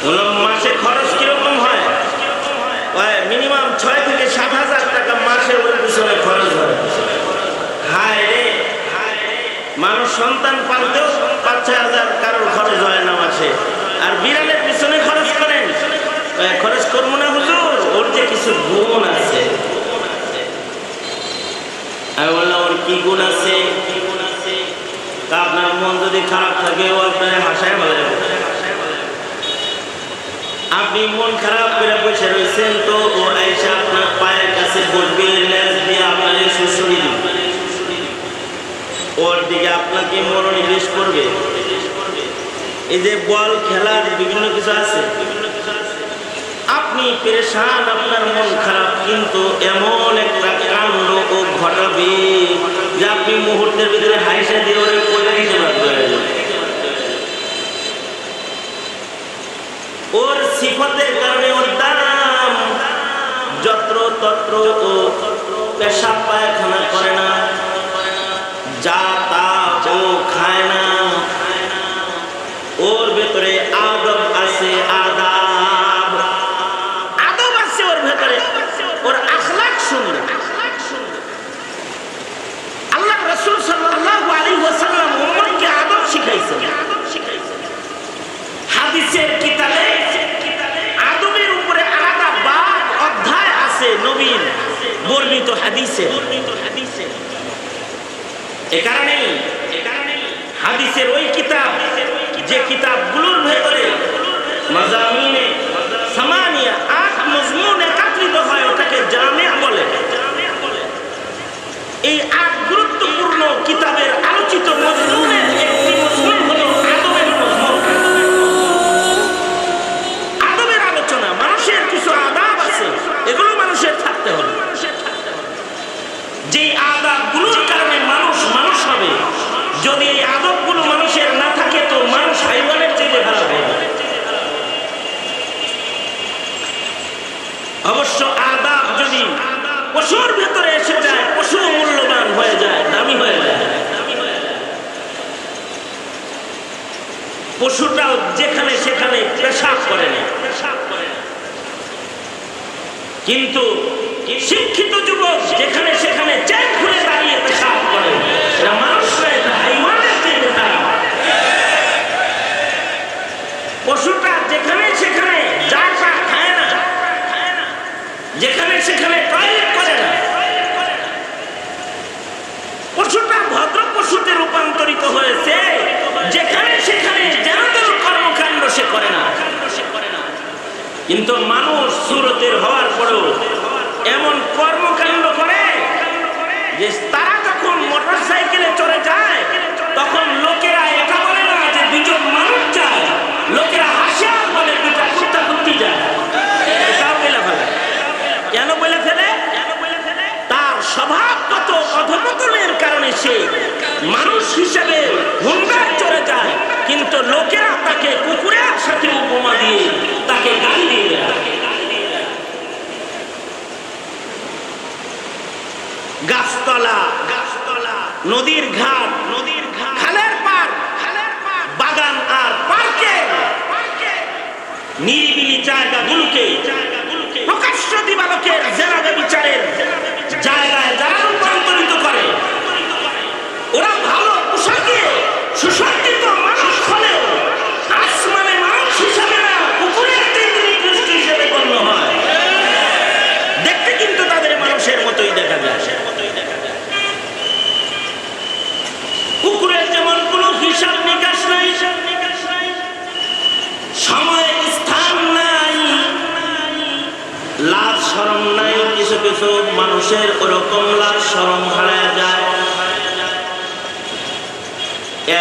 মাসে খরচ কিরকম হয়? মিনিমাম 6 থেকে 7,000 টাকা মাসে ওর পিছনে খরচ হয়। হায় রে, মানুষ সন্তান পালতেও 5-6 হাজার কারোর খরচ হয় না মাসে, আর বিড়ালের পিছনে খরচ করেন। খরচ করবো না হুজুর, ওর যে কিছু গুণ আছে। আমি বললাম ওর কি গুণ আছে? তা আপনার মন যদি খারাপ থাকে ও আপনার হাসায় বলে, আপনি মন খারাপ করে বসে রয়েছেন তো ও আইসা আপনার পায়ের কাছে বসবে, লেজ দিয়ে আপনার সুশ্রী দিবে, ওর দিকে আপনাকে মনোনিবেশ করবে। এই যে বল খেলার বিভিন্ন কিছু আছে, আপনি পেরেশান, আপনার মন খারাপ, কিন্তু এমন একটা কাণ্ড ও ঘটাবে যে আপনি মুহূর্তের ভিতরে হাইসা দিয়ে ওরে করে দিতে পারবেন। ওর সিফতের কারণে ওর দাম, যত্র তত্র ও পেশাব পায়খানা করে না, যা তা ও খায় না, ওর ভেতরে আদব আছে, আদব আছে ওর ভেতরে, ওর আখলাক সুন্দর। আল্লাহ রাসূল সাল্লাল্লাহু আলাইহি ওয়াসাল্লাম উম্মতকে আদব শিখাইছেন। হাদিসের কিতাবে আদবের উপরে আলাদা বাব অধ্যায় আছে নবীর বর্ণিত হাদিসে। এ কারণেই হাদিসের ওই কিতাব, যে কিতাবগুলোর ভেতরে মাজামিনে সামানিয়া 8 মজমুন একত্রিত হয়, ওটাকে জামিয়া বলে। এই 8 গুরুত্বপূর্ণ কিতাবের আলোচিত মজমুনের একটি মজমুন হলো আদবের মজমুন। আদবের আলোচনা, মানুষের কিছু আদাব আছে, এগুলো মানুষের থাকতে হবে। যে আদবগুলোর কারণে মানুষ মানুষ হবে, যদি এই আদবগুলো মানুষের না থাকে তো মানুষ হাইওয়ানের চেয়ে খারাপ হবে। অবশ্য আদব যদি পশুর ভেতরে এসে যায়, পশু মূল্যবান হয়ে যায়, দামি হয়ে যায়। পশুটাও যেখানে সেখানে পেশাব করে না, কিন্তু শিক্ষিত যুবক যেখানে সেখানে চেন খুলে দাঁড়িয়ে পেশাব করে, এটা মানুষ নয়, এটা হাইওয়ানের চেয়ে খারাপ। পশুটা যেখানে সেখানে যা তা খায় না, যেখানে সেখানে টয়লেট করে না, পশুটা ভদ্র পশুতে রূপান্তরিত হয়েছে, যেখানে সেখানে যেন তেন কর্মকাণ্ড সে করে না। কিন্তু মানুষ সুরতের হওয়ার পরেও এমন কর্মকাণ্ড করে যে তারা যখন মোটর সাইকেলে চলে যায় তখন লোকেরা এটা বলে না যে দুজন মানুষ যায়, লোকেরা হাসে আর বলে দুটা কুত্তা কুত্তি যায়। এটাও বলে ফেলে। কেন বলে ফেলে? তার স্বভাবগত অধঃপতনের কারণে সে মানুষ হিসেবে হুন্ডায় চলে যায়, কিন্তু লোকেরা তাকে কুকুরের সাথে উপমা দিয়ে তাকে গালি দিয়ে দেয়। গাছতলা, নদীর ঘাট, খালের পার, বাগান আর পার্কে নিরিবিলি জায়গাগুলোকে প্রকাশ্য দিবালোকের জেনাবে বিচারের জায়গায় যারা রূপান্তরিত করে, ওরা ভালো পোশাকে সুসজ্জিত মানুষ হলেও আসমানে মানুষ হিসাবে না, কুকুরের নিকৃষ্ট হিসেবে গণ্য হয়। দেখতে কিন্তু তাদের মানুষের মতোই দেখা যায়। কুকুরের যেমন কোনো হিসাব নিকাশ নাই, সময় স্থান নাই, লাজ শরম নাই, কিছু কিছু মানুষের ওরকম লাজ শরম হারায় যায়।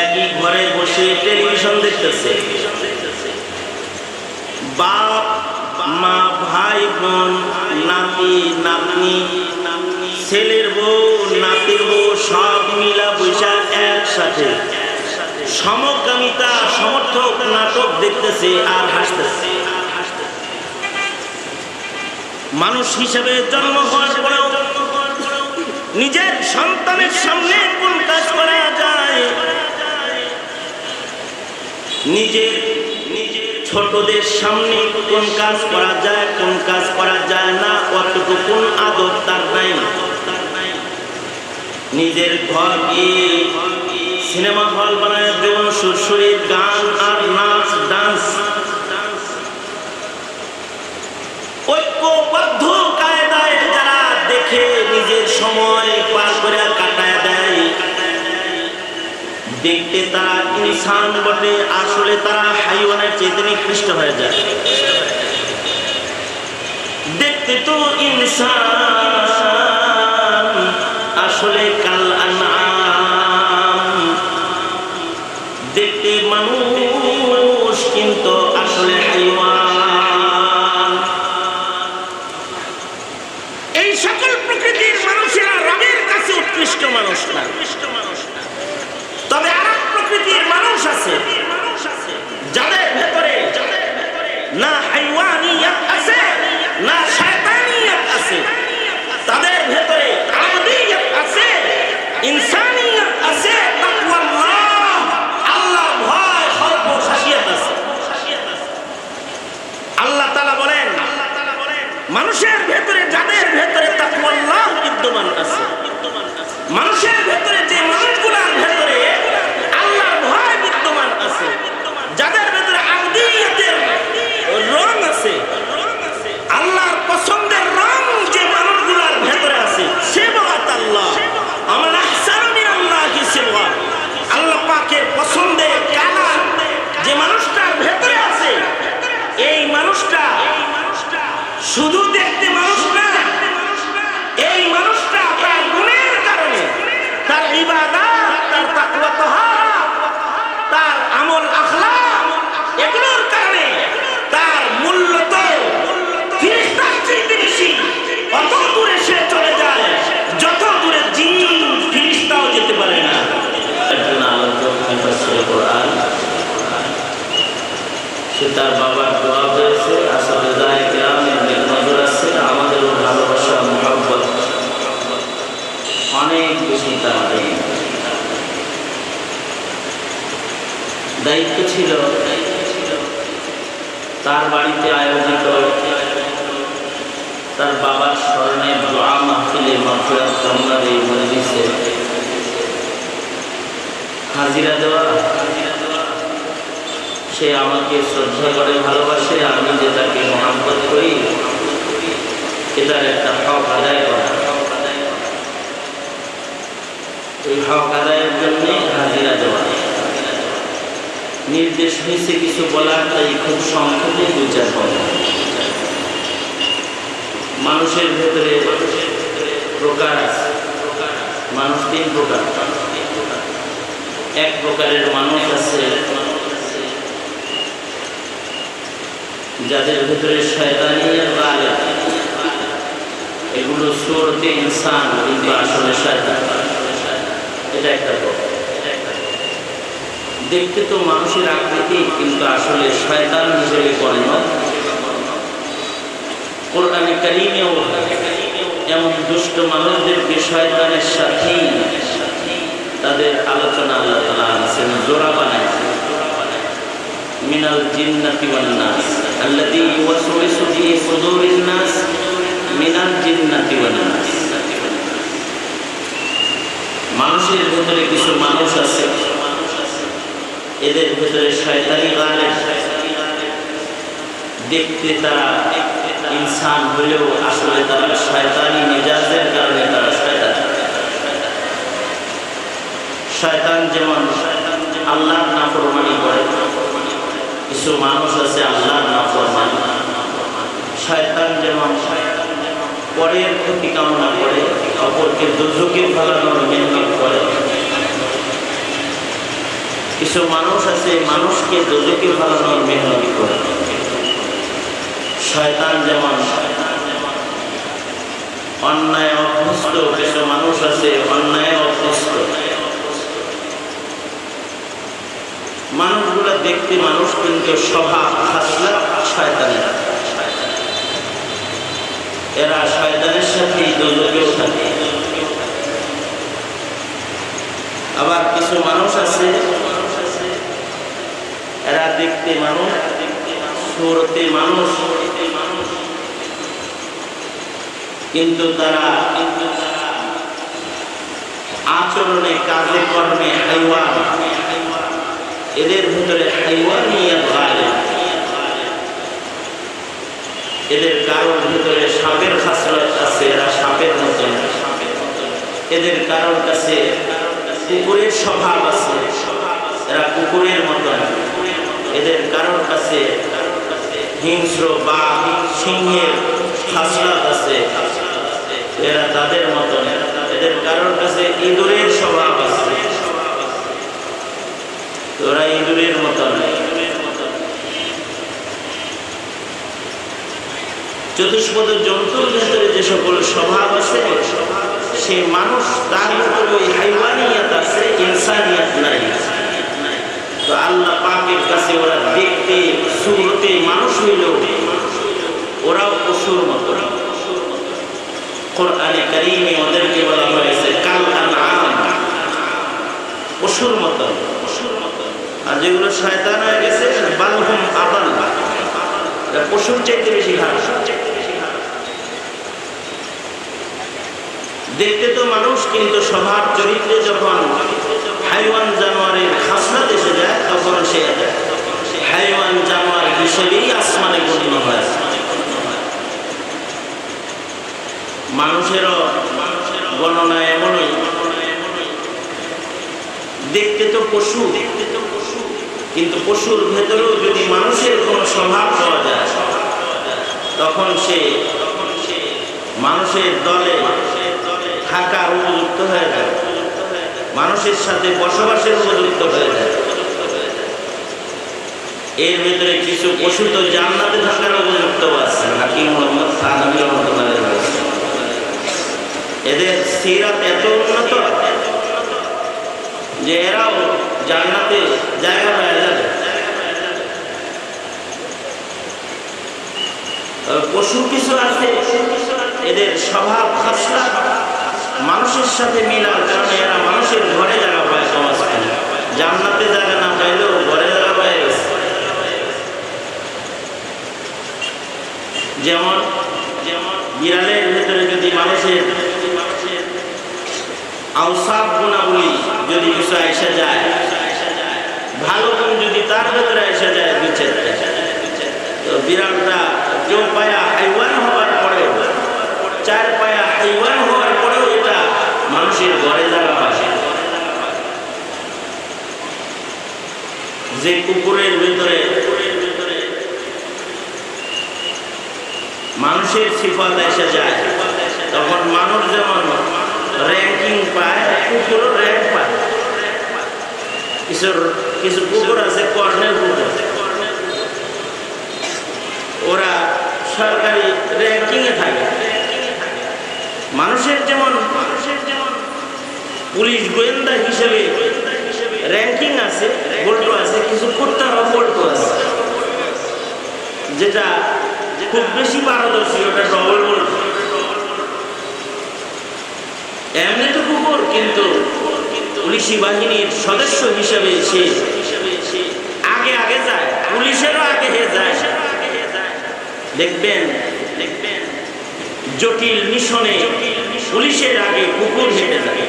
একই ঘরে বসে টেলিভিশন দেখতেছে, বাপ মা ভাই বোন নাতি নাতনি ছেলের বউ নাতির বউ সব মিলা বৈশা একসাথে সমকামিতা সমর্থক নাটক দেখতেছে আর হাসতেছে। মানুষ হিসেবে জন্ম হওয়ার পরেও নিজের সন্তানের সামনে কোন কাজ করা যায়, নিজের ছোটদের সামনে কোন কাজ করা যায় কোন কাজ করা যায় না অতটুকু আদব তার নাই। নিজের ঘর গিয়ে সিনেমা হল বানায় জীবন সুরসুরির গান আর নাচ ডান্স ঐক্যবদ্ধ কায়দায় যারা দেখে নিজের সময় পার করে কাটায় দেয়, দেখতে তারা ইনসান বটে, আসলে তারা হাইওয়ানের চেয়ে নিকৃষ্ট হয়ে যায়। দেখতে তো ইনসান, আসলে কাল আনআম। দেখতে মানুষ কিন্তু আসলে হাইওয়ান। এই সকল প্রকৃতির মানুষেরা রবের কাছে উৎকৃষ্ট মানুষ না। তবে আরেক প্রকৃতির মানুষ আছে যাদের ভেতরে না হাইওয়ানিয়ত আছে না শয়তানিয়ত আছে, তাদের ভেতরে আবদিয়ত আছে, ইনসানিয়ত আছে, তাকওয়াল্লাহ আল্লাহর ভয় খৌফ ও খাশিয়াত আছে। আল্লাহ তাআলা বলেন মানুষের ভেতরে যাদের ভেতরে তাকওয়াল্লাহ বিদ্যমান আছে, মানুষের ভেতরে যে মানুষগুলোর ভেতরে আল্লাহর ভয় বিদ্যমান আছে, যাদের ভেতরে আবদিয়তের রং আছে, আল্লাহর পছন্দের রং যে মানুষগুলোর ভেতরে আছে, সিবগাত আল্লাহ আমান আহসানু মিনাল্লাহি সিবগা, আল্লাহ পাকের পছন্দের কালার যে মানুষটার ভেতরে আছে, এই মানুষটা শুধু দেখতে মানুষ না, এই মানুষটা তার গুণের কারণে, তার ইবাদত, তার তাকওয়া তাহারা, তার আমল আখলাক, এগুলোর কারণে তার মূল্য তো ফেরেশতার চেয়ে বেশি। অত দূরে সে চলে যায় যত দূরে জিন ফেরেশতাও যেতে পারে না। একজন আলোচক মুফাসসিরে কোরআন, সে তার বাবার দোয়া পেয়েছে, আসলে দায় কেরামের নজর আছে, আমাদেরও ভালোবাসা মহব্বত অনেক বেশি। তার দায়িত্ব ছিল তার বাড়িতে আয়োজিত তার বাবার স্মরণে দোয়া মাহফিলে মাগফিরাত কামনার এই মজলিসে হাজিরা দেওয়া। সে আমাকে শ্রদ্ধা করে ভালোবাসে, আমি যে তাকে মহব্বত করি, এটার একটা হক আদায় করা। এই হক আদায়ের জন্য হাজিরা দেওয়া। নির্দেশ হয়েছে কিছু বলার, তাই খুব সংক্ষেপে বিচার করা। মানুষের ভেতরে প্রকার আছে, মানুষ তিন প্রকার। এক প্রকারের মানুষ আছে যাদের ভেতরে শয়তানিয়ত গালেব, এগুলো সুরতে ইনসান কিন্তু আসলে শয়তান। এটা একটা প্রকার। দেখতে তো মানুষের আকৃতি কিন্তু আসলে শয়তান হিসেবে পরিণত। কোরআনে কারীমেও এমন দুষ্ট মানুষদেরকে শয়তানের সাথেই তাদের আলোচনা আল্লাহ তাআলা আনছেন, জোড়া বানাইছেন। মিনাল জিন্নাতি ওয়ান নাস আল্লাযী ইউওয়াসওয়িসু ফি সুদুরিন নাস মিনাল জিন্নাতি ওয়ান নাস। মানুষের ভেতরে কিছু মানুষ আছে, এদের ভেতরে শয়তানি গালেব। দেখতে তারা ইনসান হলেও আসলে তারা শয়তানি মেজাজের কারণে তারা শয়তান। শয়তান যেমন আল্লাহর নাফরমানি করে, কিছু মানুষ আছে আল্লাহর নাফরমানি। শয়তান যেমন পরের ক্ষতি কামনা করে, অপরকে দুর্যোগে ফেলানোর মেহনত করে, কিছু মানুষ আছে মানুষকে দুর্যোগে ফেলানোর মেহনত করে। শয়তান যেমন অন্যায় অভ্যস্ত, কিছু মানুষ আছে অন্যায় অভ্যস্ত। মানুষগুলা দেখতে মানুষ কিন্তু স্বভাব খাসলাত শয়তানের। এরা শয়তানের সাথে দোজখেও থাকে। আবার কিছু মানুষ আছে এরা দেখতে মানুষ সুরতে মানুষ, কিন্তু তারা আচরণে কাজে কর্মে হাইওয়ান। এদের ভিতরে হাইওয়ানিয়াত গালিব। এদের কারোর ভিতরে সাপের খাসলত আছে, এরা সাপের মতন। এদের কারোর কাছে কুকুরের স্বভাব আছে, এরা কুকুরের মতন। এদের কারোর কাছে হিংস্র বা সিংহের খাসলত আছে, এরা তাদের মতন। এদের কারোর কাছে ইঁদুরের স্বভাব আছে, ওরা ইঁদুরের মতন। চতুষ্পদ জন্তুর ভেতরে যে সকল স্বভাব আছে, সে মানুষ তার ভিতরে ওই হাইওয়ানিয়াত আছে, ইনসানিয়াত নাই। তো আল্লাহ পাকের কাছে ওরা দেখতে সুরতে মানুষ হইল, ওরাও পশুর মতো। কোরআনে কারীমে ওদেরকে বলা হয়েছে কাল আনআম, পশুর মতো। আর যেগুলো শয়তান হয়ে গেছে বালহুম আদাল, পশুর চাইতে বেশি খারাপ। দেখতে তো মানুষ, কিন্তু স্বভাব চরিত্রে যখন হাইওয়ান জানোয়ারের খাসলাত এসে যায়, তখন সে হাইওয়ান জানোয়ার হিসেবেই আসমানে গণ্য হয়। মানুষেরও গণনা এমনই, দেখতে তো পশু, কিন্তু পশুর ভেতরেও যদি মানুষের কোনো স্বভাব পাওয়া যায়, তখন সে মানুষের দলে থাকার উপযুক্ত হয়ে যায়, মানুষের সাথে বসবাসের উপযুক্ত হয়ে যায়। এর ভিতরে কিছু পশু তো জান্নাতে থাকার উপযুক্ত আছে, হাকিম মুহাম্মদ সাহাবী রাহমাতুল্লাহ আলাইহি। এদের সিরাত এত উন্নত যে এরাও জান্নাতে জায়গা পাওয়া যাবে। পশু কিছু আছে, এদের স্বভাব খাসলাত মানুষের সাথে মিলার কারণে এরা মানুষের ঘরে জায়গা পায়। সমাজ জান্নাতে জায়গা না পাইলেও ঘরে জায়গা পায় গেছে। যেমন বিড়ালের ভেতরে যদি মানুষের আওসাফ গুণাবলী যদি কিছু এসে যায়, ভালো গুণ যদি তার ভেতরে এসে যায় বিচ্ছেদ, তো বিড়ালটা কেউ পায়া হাইওয়ান হওয়ার পরেও, চার পায়া হাইওয়ান হওয়ার পরেও এটা মানুষের ঘরে জায়গা পায়। যে কুকুরের ভেতরে মানুষের সিফাত এসে যায়, তখন মানুষ যেমন র্যাঙ্কিং পায়, কুকুরও র্যাঙ্ক পায়। কিছু কুকুর আছে কর্নেল কুকুর, ওরা সরকারি র্যাঙ্কিংয়ে থাকে। মানুষের যেমন পুলিশ গোয়েন্দা হিসেবে র্যাঙ্কিং আছে, বল্টু আছে, কিছু কুত্তারও বল্টু আছে। যেটা খুব বেশি পারদর্শী ওটা ডবল বল্টু। এমনি তো কুকুর, কিন্তু পুলিশি বাহিনীর সদস্য হিসেবে সে আগে আগে যায়, পুলিশেরও আগে যায়। দেখবেন জটিল মিশনে পুলিশের আগে কুকুর হেঁটে যায়।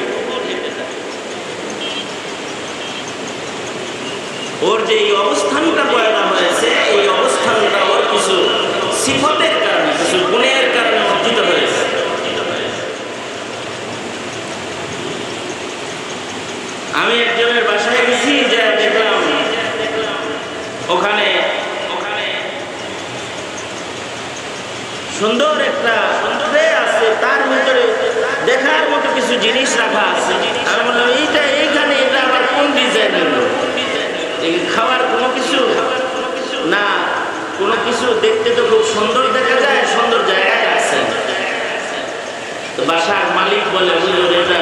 ওর যে এই অবস্থানটা পয়দা হয়েছে, এই অবস্থানটা ওর কিছু সিফতের কারণে, কিছু গুণের কারণে অর্জিত হয়েছে। আমি একজনের বাসায় গেছি, যে দেখলাম ওখানে সুন্দর একটা ট্রে আছে, তার ভিতরে দেখার মতো কিছু জিনিস রাখা আছে। আমি বললাম এইটা এইখানে, এটা আবার কোন ডিজাইনের? খাওয়ার কোনো কিছু না, কোনো কিছু দেখতে তো খুব সুন্দর দেখা যায়, সুন্দর জায়গায় আছে। তো বাসার মালিক বলে, হুজুর এটা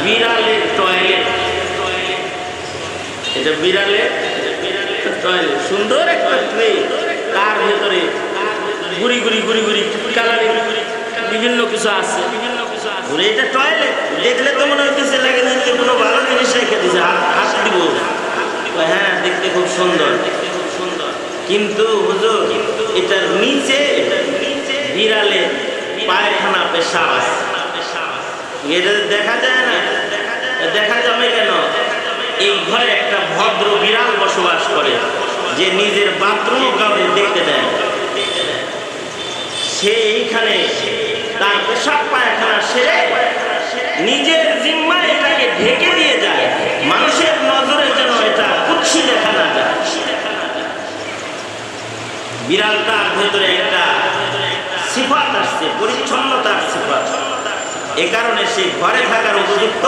বিড়ালের টয়লেট, এটা বিড়ালের টয়লেট। সুন্দর একটা ট্রে, তার ভেতরে গুড়ি গুড়ি গুড়ি গুড়ি কালারিং বিভিন্ন কিছু আছে। এটা টয়লেট দেখলে তো মনে হচ্ছে লাগে যে কোনো ভালো জিনিস রেখে দিছে, হাত দিব। হ্যাঁ, দেখতে খুব সুন্দর। কিন্তু হুজুর এটার নিচে বিড়ালে পায়খানা পেশাব আছে, এটা দেখা যায় না। দেখা যাবে কেন? এই ঘরে একটা ভদ্র বিড়াল বসবাস করে, যে নিজের বাথরুম কাউকে দেখতে দেয়। সে এইখানে তার পেশাব পায়খানা সেরে নিজের জিম্মায় এটাকে ঢেকে দিয়ে যায়, মানুষের নজরে যেন এটা কুৎসি দেখা না যায়। বিড়ালটার ভেতরে একটা সিফাত আসছে, পরিচ্ছন্নতার সিফাত। এ কারণে সে ঘরে থাকার উপযুক্ত,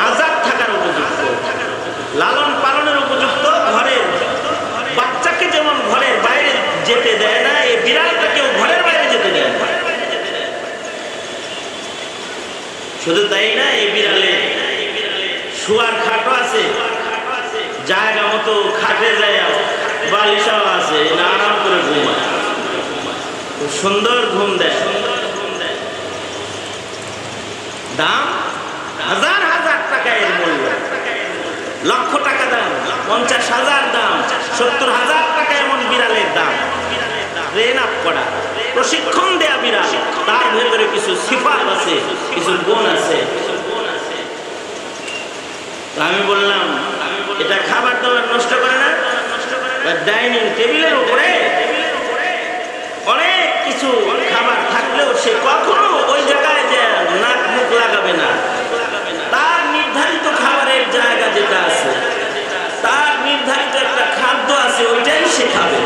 আজাদ থাকার উপযুক্ত, লালন পালনের উপযুক্ত। ঘরের বাচ্চাকে যেমন ঘরের বাইরে যেতে দেয় না, এই বিড়ালটাকেও ঘরের বাইরে যেতে দেয় না। শুধু তাই না, এই বিড়ালে শোয়ার খাটও আছে, জায়গা মতো খাটে যায়, বালিশাও আছে, না আরাম করে ঘুমায়, খুব সুন্দর ঘুম দেয়। দাম হাজার হাজার টাকা এর মূল্য, লক্ষ টাকা দাম, 50,000 দাম, 70,000 টাকা এমন বিড়ালের দাম। ট্রেন আপ করা, প্রশিক্ষণ দেয়া বিড়াল, তার ভেতরে কিছু সিফাত আছে, কিছু গুণ আছে। আমি বললাম এটা খাবার দাবার নষ্ট করে না। ডাইনিং টেবিলের উপরে অনেক কিছু খাবার থাকলেও সে কখনো ওই জায়গায় যে নাক মুখ লাগাবে না। তার নির্ধারিত খাবারের জায়গা যেটা আছে, তার নির্ধারিত একটা খাদ্য আছে, ওইটাই সে খাবে।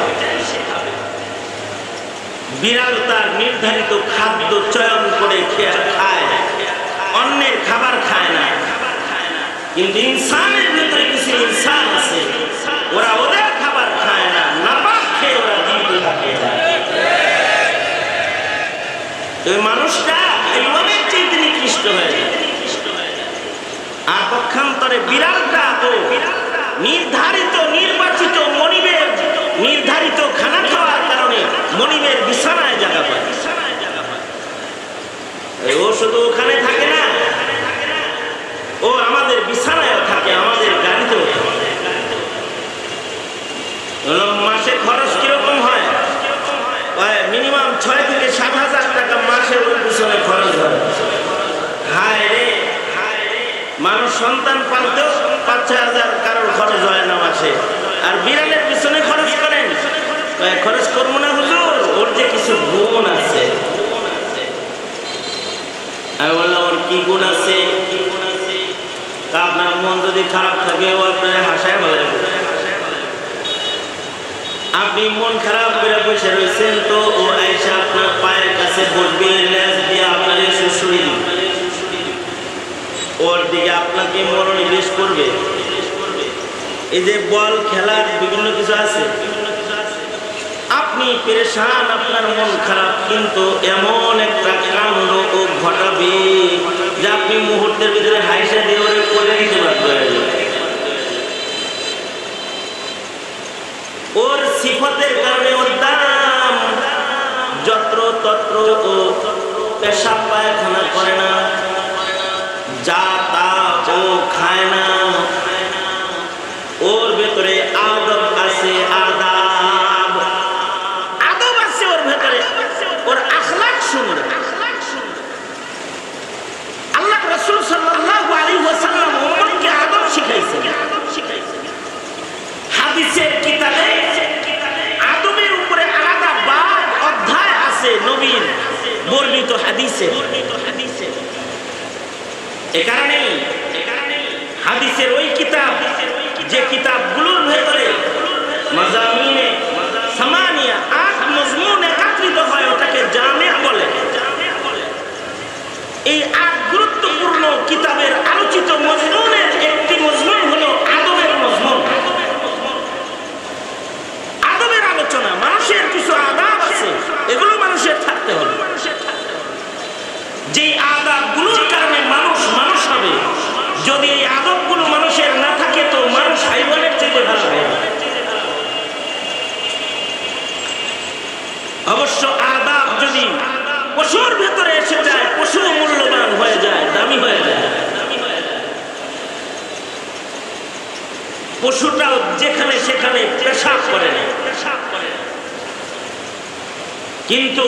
বিড়াল তার নির্ধারিত খাদ্য চয়ন করে খায়, অন্যের খাবার খায় না। কিন্তু ইনসানের ভিতরে কিছু ইনসান আছে, ওরা ওদের খাবার খায় না, নাপাক খেয়ে ওরা জীবিত থাকে। ওই মানুষটা এইভাবে চেয়ে নিকৃষ্ট হয়ে যায়। আর পক্ষান্তরে বিড়ালটা তো নির্ধারিত নির্বাচিত মনিবের নির্ধারিত খানা খাওয়ার কারণে মনিবের বিছানায় জায়গা পায়। ও শুধু ওখানে থাকে না, ও আমাদের বিছানায় থাকে, আমাদের গাড়িতেও থাকে। মাসে খরচ কিরকম হয়? মিনিমাম 6 থেকে 7,000 টাকা মাসে ওর পিছনে খরচ হয়। হায় রে, মানুষ সন্তান পালতেও 5-6 হাজার কারোর খরচ হয় না মাসে, আর বিড়ালের পিছনে খরচ করেন। খরচ করবো না হুজুর, ওর যে কিছু গুণ আছে। আমি বললাম ওর কি গুণ আছে? আপনার মন যদি খারাপ থাকে ও আপনার হাসায় বলে, আপনি মন খারাপ করে বসে রয়েছেন তো ও আইসা আপনার পায়ের কাছে বসবে, লেজ দিয়ে আপনার শুশুড়ি দিবে, ওর দিকে আপনাকে মনোনিবেশ করবে। এই যে বল খেলার বিভিন্ন কিছু আছে, আপনি পেরেশান, আপনার মন খারাপ, কিন্তু এমন একটা কাণ্ড ও ঘটাবে যে আপনি মুহূর্তের ভিতরে হাইসা দিয়ে ওরে করে দিতে পারবেন। ওর সিফতের কারণে ওর দাম। যত্র তত্র ও পেশাব পায়খানা করে না, যা তা ও খায় না। ওর ভেতরে আদব আছে, আদাব আছে ওর ভেতরে। ওর আখলাক সুন্দর। আল্লাহ রাসূল সাল্লাল্লাহু আলাইহি ওয়াসাল্লাম উম্মতকে আদব শিখাইছেন। হাদিসের কিতাবে আদবের উপরে আলাদা বাব অধ্যায় আছে নবীর বর্ণিত হাদিসে। এ কারণেই হাদিসের ওই কিতাব, যে কিতাবগুলোর ভেতরে মাযামিনে সামানিয়া 8 মজমুন একত্রিত হয়, ওটাকে জামে বলে। এই 8 গুরুত্বপূর্ণ কিতাবের আলোচিত মজমুনের একটি মজমুন হলো আদবের মজমুন। আদবের আলোচনা, মানুষের কিছু আদাব আছে, এগুলো মানুষের থাকতে হবে। যে আদাবগুলোর কারণে মানুষ মানুষ হবে। যদি এই আদবগুলো মানুষের না থাকে তো মানুষ হাইওয়ানের চেয়ে ভালো হবে। অবশ্য আদাব যদি পশুর ভেতরে এসে যায়, পশু মূল্যবান হয়ে যায়, দামি হয়ে যায়। পশুটাও যেখানে সেখানে পেশাব করে না। কিন্তু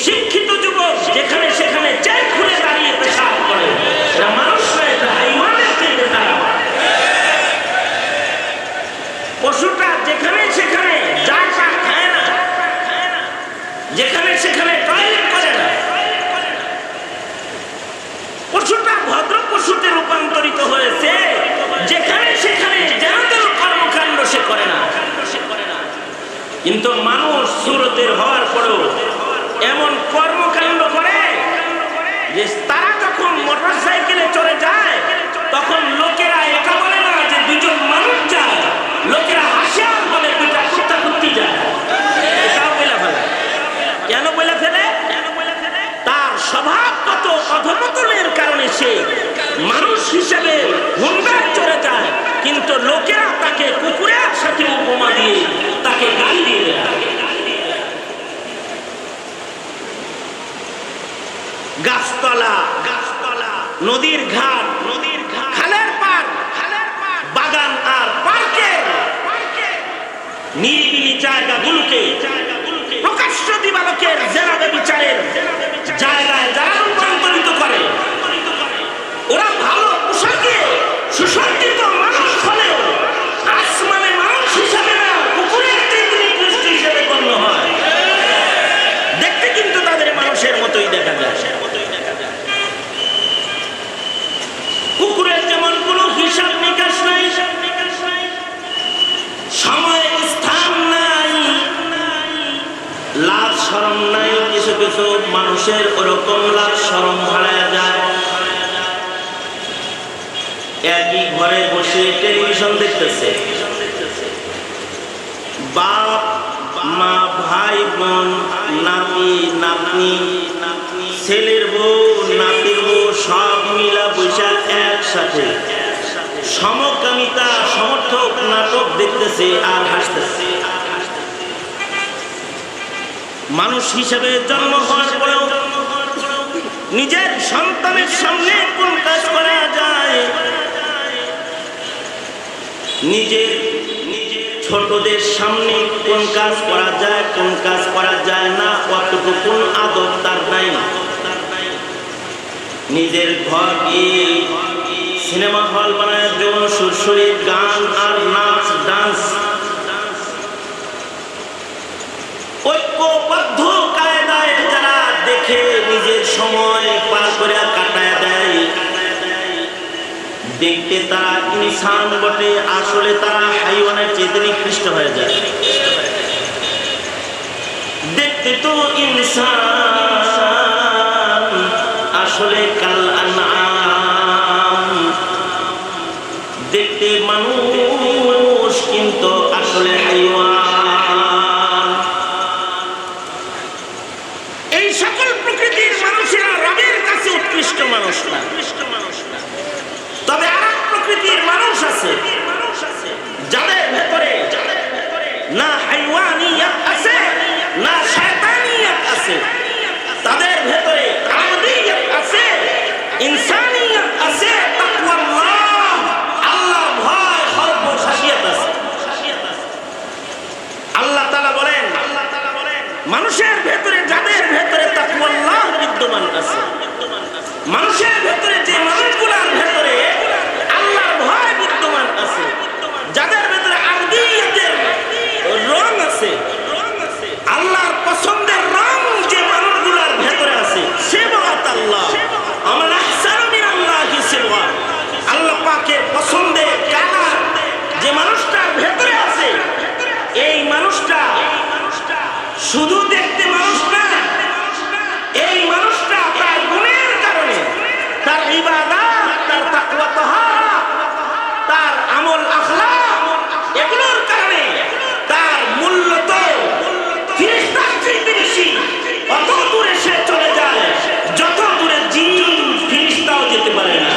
শিক্ষিত যুবক যেখানে সেখানে চেক খুলে দাঁড়িয়ে পেশাব করে, এটা মানুষ নয়, এটা হাইওয়ানের চেয়ে খারাপ। পশুটা যেখানে সেখানে যা তা খায় না, যেখানে সেখানে টয়লেট করে না। পশুটা ভদ্র পশুতে রূপান্তরিত হয়েছে, যেখানে সেখানে যেন তেন কর্মকাণ্ড সে করে না। কিন্তু মানুষ সুরতের হওয়ার পরেও এমন কর্মকাণ্ড করে যে তারা যখন মোটর সাইকেলে চলে যায় তখন লোকেরা এটা বলে না যে দুজন মানুষ যায়, লোকেরা হাসে আর বলে দুইটা কুত্তা কুত্তি যায়। এটাও বলে ফেলে। কেন বলে ফেলে? তার স্বভাবগত অধঃপতনের কারণে সে মানুষ হিসেবে হুন্ডায় চলে যায়, কিন্তু লোকেরা তাকে কুকুরের সাথে উপমা দিয়ে তাকে গালি দিয়ে দেয়। গাছতলা, নদীর ঘাট, খালের পার, বাগান আর পার্কের নিরিবিলি জায়গাগুলোকে প্রকাশ্য দিবালোকের জেনাবে বিচারের জায়গায় যারা রূপান্তরিত করে, ওরা ভালো পোশাকে সুসজ্জিত মানুষ হলেও আসমানে মানুষ হিসাবে না, কুকুরের চেয়ে নিকৃষ্ট হিসেবে গণ্য হয়। দেখতে কিন্তু তাদের মানুষের মতোই দেখা যায়। কুকুরের যেমন কোনো হিসাব নিকাশ নাই, সময় স্থান নাই, লাজ শরম নাই। কিছু কিছু মানুষের ওরকম লাজ শরম হারায় যায়। একই ঘরে বসে টেলিভিশন দেখতেছে, বাপ মা ভাই বোন নাতি নাতনি ছেলের বউ নাতির বউ সব মিলা বৈশা একসাথে সমকামিতা সমর্থক নাটক দেখতেছে আর হাসতেছে। মানুষ হিসেবে জন্ম হওয়ার পরেও নিজের সন্তানের সামনে কোন কাজ করা যায়, নিজের ছোটদের সামনে কোন কাজ করা যায়, কোন কাজ করা যায় না, কতটুকু আদব তার নাই। নিজের ঘর গিয়ে সিনেমা হল বানায় যৌন সুরসুরি গান আর নাচ ডান্স ঐক্যবদ্ধ কায়দায় যারা দেখে নিজের সময় পার করে কাটায় দেয়, দেখতে তারা ইনসান বটে, আসলে তারা হাইওয়ানের চেয়ে নিকৃষ্ট হয়ে যায়। দেখতে তো ইনসান, আসলে কাল আনআম। দেখতে মানুষ কিন্তু আসলে হাইওয়ান। এই সকল প্রকৃতির মানুষেরা রবের কাছে উৎকৃষ্ট মানুষ না। তবে আর প্রকৃতির মানুষ আছে যাদের ভেতরে না হাইওয়ানিয়ত আছে না শয়তানিয়ত আছে, তাদের ভেতরে আদমিয়ত আছে, ইনসানিয়ত আছে, তাকওয়াল্লাহ আল্লাহ ভয় খৌফ ও খাশিয়াত আছে। আল্লাহ তাআলা বলেন মানুষের ভেতরে যাদের ভেতরে তাকওয়াল্লাহ বিদ্যমান আছে, মানুষের ভেতরে যে মানুষগুলোর ভেতরে আল্লাহর ভয় বিদ্যমান আছে, যাদের ভেতরে আরবিয়তের রং আছে, আল্লাহর পছন্দের রং যে মানুষগুলোর ভেতরে আছে, সিবগাত আল্লাহ আমান আহসানু মিনাল্লাহি সিবগা, আল্লাহ পাকের পছন্দের কালার যে মানুষটার ভেতরে আছে, এই মানুষটা শুধু দেখতে মানুষ না, এই মানুষটা তার গুণের কারণে, তার ইবাদত, তার তাকওয়া তাহারা, তার আমল আখলাক, এগুলোর কারণে তার মূল্য তো ফেরেশতার চেয়ে বেশি। অত দূরে সে চলে যায় যত দূরে জিন ফেরেশতাও যেতে পারে না।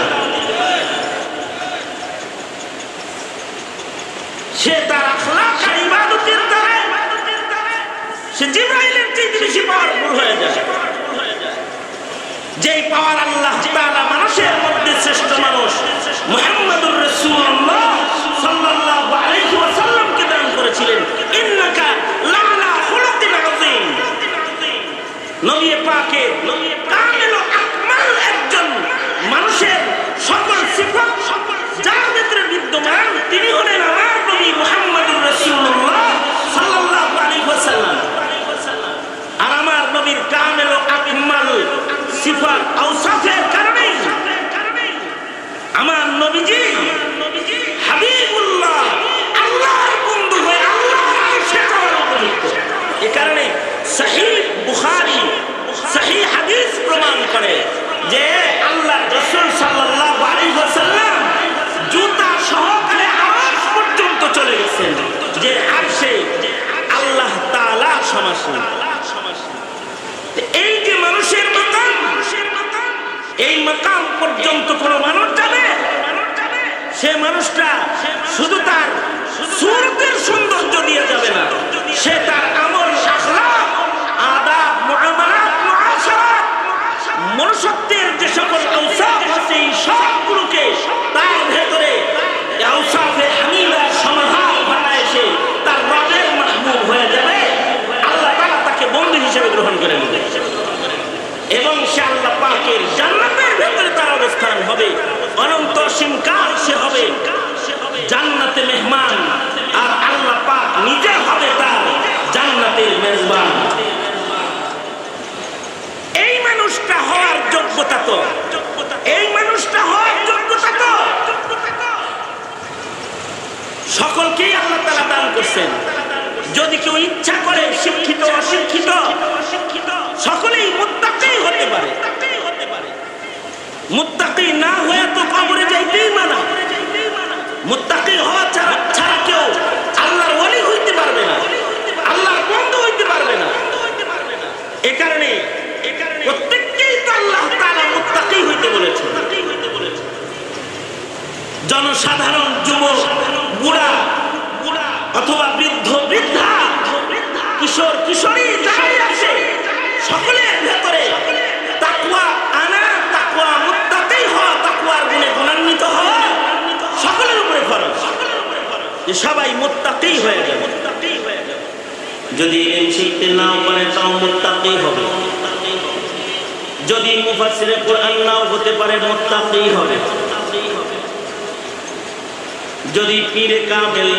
সে তার আখলাক আর ইবাদতের দ্বারা সে জিবরাইলের চেয়ে বেশি পাওয়ারফুল হয়ে যায়। যেই পাওয়ার আল্লাহ তাআলা মানুষের মধ্যে শ্রেষ্ঠ মানুষ মুহাম্মদুর রাসূলুল্লাহ সাল্লাল্লাহু করেছিলেন, ইন্নাকা লাআলা খুলুকিন আযীম। নবী পাকের কামিল আকমাল একজন মানুষের সকল সিফাত যার ভিতরে বিদ্যমান, তিনি হলেন আমার নবী মুহাম্মদুর রাসূলুল্লাহ সাল্লাল্লাহু আলাইহি ওয়াসাল্লাম। আর আমার নবীর কামিল আকমাল সিফাত আওসাফের কারণে আমার নবীজি হাবিবুল্লাহ, আল্লাহর বন্ধু হয়ে আল্লাহর আরশে যাওয়ার উপযুক্ত। এই কারণে সহিহ বুখারী সহিহ হাদিস প্রমাণ করে যে আল্লাহর রাসূল সাল্লাল্লাহু আলাইহি ওয়াসাল্লাম জুতা সহকারে আরশ পর্যন্ত চলে গেছেন, যে আরশে আল্লাহ তাআলা সমাসীন। এই যে মানুষের মাকাম, এই মাকাম পর্যন্ত কোন মানুষ যাবে, সে মানুষটা শুধু তার সূরতের সৌন্দর্য দিয়ে যাবে না, সে তার আমল, আখলাক, আদাব, মুআমালাত, মুআশারাত, মনুষ্যত্বের যে সকল আওসাফ আছে, এই সবগুলোকে তার ভেতরে আওসাফে হামিদার সমাহার ঘটায় সে তার রবের মাহবুব হয়ে যাবে। আল্লাহ তাআলা তাকে বন্ধু হিসেবে গ্রহণ করে নেবে এবং সে আল্লাহ পাকের জান্নাতের ভেতরে তার অবস্থান হবে, অনন্ত অসীমকাল সে হবে জান্নাতে মেহমান, আর আল্লাহ পাক নিজে হবে তার জান্নাতের মেজবান। এই মানুষটা হওয়ার যোগ্যতা তো, এই মানুষটা হওয়ার যোগ্যতা তো সকলকেই আল্লাহ তাআলা দান করছেন। যদি কেউ ইচ্ছা করে শিক্ষিত অশিক্ষিত সকলেই মুত্তাকি হতে পারে। মুত্তাকি না হয়ে তো কবরে যাইতেই মানা। মুত্তাকি হওয়া ছাড়া কেউ আল্লাহর ওলি হইতে পারবে না, আল্লাহর বন্ধু হইতে পারবে না। এই কারণে প্রত্যেককেই তো আল্লাহ তাআলা মুত্তাকি হইতে বলেছেন। জনসাধারণ, যুবক, বুড়া অথবা বৃদ্ধ বৃদ্ধা, কিশোর কিশোরী যারাই আছে, সকলের ভেতরে তাকওয়া আনা, তাকওয়া মুত্তাকি হওয়া, তাকওয়ার গুণে গুণান্বিত হওয়া সকলের উপরে ফরজ, যে সবাই মুত্তাকি হয়ে যাবে। যদি ইলম শিখতে নাও পারে তাও মুত্তাকি হবে, যদি মুফাসসিরে কোরআন নাও হতে পারে মুত্তাকি হবে, যদি পীরে কামেল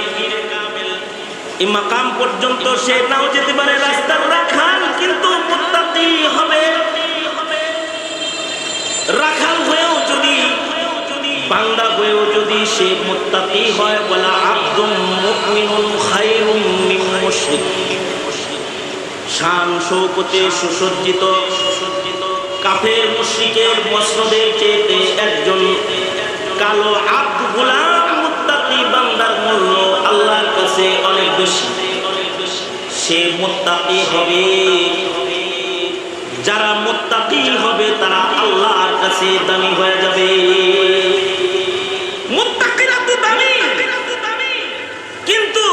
এই মাকাম পর্যন্ত সে নাও যেতে পারে, রাস্তার রাখাল কিন্তু মুত্তাকি হবে। রাখাল হয়েও যদি, বান্দা হয়েও যদি সে মুত্তাকি হয়, ওয়ালা আবদুম মুমিনুন খায়রুম মিন মুশরিক। শান শৌকতে সুসজ্জিত কাফের মুশরিকের মসনদের চেয়ে একজন কালো আব্দ গোলাম মুত্তাকি বান্দার মূল্য আল্লাহর কাছে অনেক বেশি। সে মুত্তাকি হবে, যারা মুত্তাকি হবে তারা আল্লাহর কাছে দামি হয়ে যাবে। মুত্তাকিরা তো দামি, কিন্তু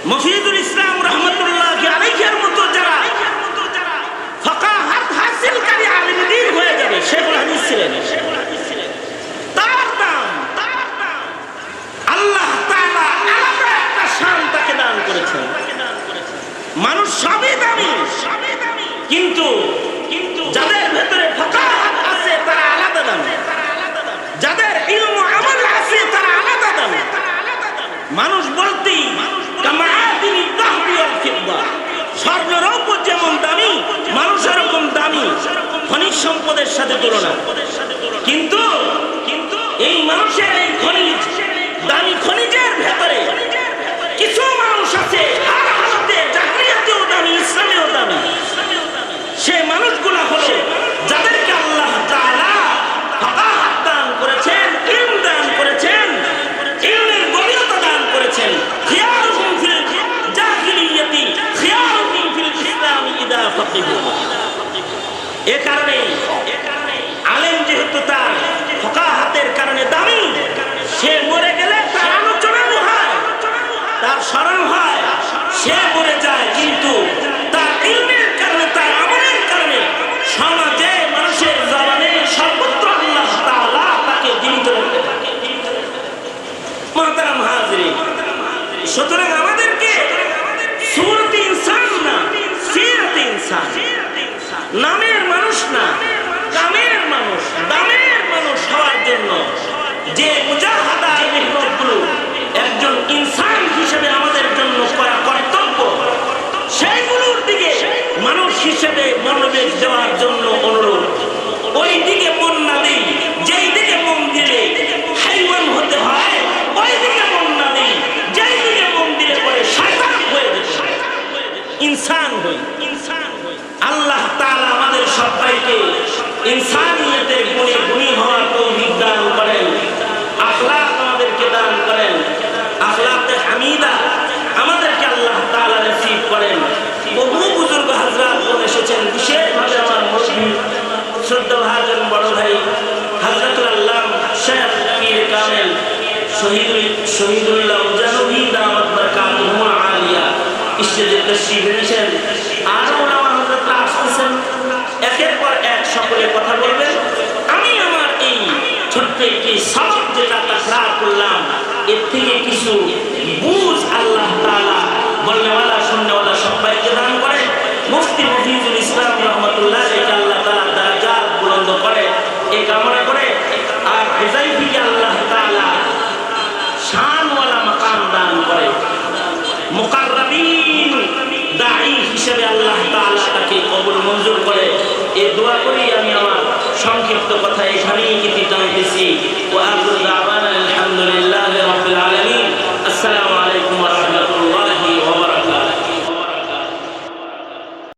মুফিদুল ইসলাম রাহমাতুল্লাহি আলাইহির মতো যারা ফাকাহাত হাসিলকারী আলিম দ্বীন হয়ে যাবে, শেখুল হাদিস ছিলেন, তার দাম আল্লাহ তাআলা আলাদা একটা শান তাকে দান করেছেন। মানুষ সবই দামি, কিন্তু যাদের ভেতরে ফাকাহাত আছে তারা আলাদা দামি, যাদের ইলম আমল আছে তারা আলাদা দামি। মানুষ বলতেই কামাআদিনি যাহবি ওয়াল ফিদ্দা, স্বর্ণ রৌপ্য যেমন দামি, মানুষ এরকম দামি খনিজ সম্পদের সাথে তুলনা। কিন্তু এই মানুষের এই খনিজ, দামি খনিজের ভেতরে কিছু মানুষ আছে আর হালতে জাহলিয়াতেও দামি, ইসলামেও দামি। সে মানুষগুলো হলো যাদেরকে আল্লাহ তাআলা ফাকাহাত দান করেছেন, ইলম দান করেছেন, ইলমের গভীরতা দান করেছেন। খিয়ারুহুম ফিল জাহিলিয়াতি খিয়ারুহুম ফিল ইসলাম ইদা ফাকিহু। এ কারণে আলেম যেহেতু তার ফাকাহাতের কারণে দামি, সে মরে গেলে তার আলোচনাও হয়, তার স্মরণ হয়, সে মরে যায়, কিন্তু তার ইলমের কারণে, তার আমলের কারণে সমাজে মানুষের জবানে সর্বত্র আল্লাহ তাআলা তাকে জীবিত রাখতে থাকে। মুহতারাম হাজিরিন, নামের মানুষ না, কামের মানুষ, দামের মানুষ হওয়ার জন্য যে মুজাহাদা মেহনতগুলো একজন ইনসান হিসেবে আমাদের জন্য করা কর্তব্য, সেইগুলোর দিকে মানুষ হিসেবে মনোযোগ দেওয়ার জন্য অনুরোধ। ওই দিকে মন না দিই, যেই দিকে মন দিলে হাইওয়ান হতে হয়, ওই দিকে মন না দিই, যেই দিকে মন দিলে পরে শয়তান হয়ে যেতে ইনসান হই। আল্লাহ তাআলা আমাদের সবাইকে ইনসানিয়তে গুণে গুণী হওয়ার তৌফিক দান করেন, আখলাক আমাদেরকে দান করেন, আখলাকে হামিদা আমাদেরকে আল্লাহ তাআলা নসিব করেন। বহু বুজুর্গ হযরত এসেছেন, বিশেষভাবে আমার মুরব্বি শ্রদ্ধাভাজন বড় ভাই হযরতুল আল্লামা শেখ পীর কামেল শহীদুল্লাহ জানুবি দাওয়াত বরকাতুহু আলিয়া স্টেজে তশরিফ এনেছেন। আরো ওলামা হযরতরা আসছেন, একের পর এক সকলে কথা বলবেন। আমি আমার এই ছোট্ট একটি সবক যেটা তাকরার করলাম, এর থেকে কিছু বুঝ আল্লাহ তাআলা বলনেওয়ালা শুননেওয়ালা সবাইকে দান করেন। মুফতি মফিজুল ইসলাম রহমতুল্লাহ আলাইহি আল্লাহ তাআলা দারাজাত বুলন্দ করে এই কামনা করে, আর হুযাইফিকে আল্লাহ তাআলা শানওয়ালা মাকাম দান করে, মুকাররাবিন দাঈ হিসেবে আল্লাহ তাআলা তাকে কবুল মঞ্জুর করে। এই দোয়া করি আমি আমার সংক্ষিপ্ত কথা এখানেই ইতি টানতেছি। ওয়া আখিরু দাওয়া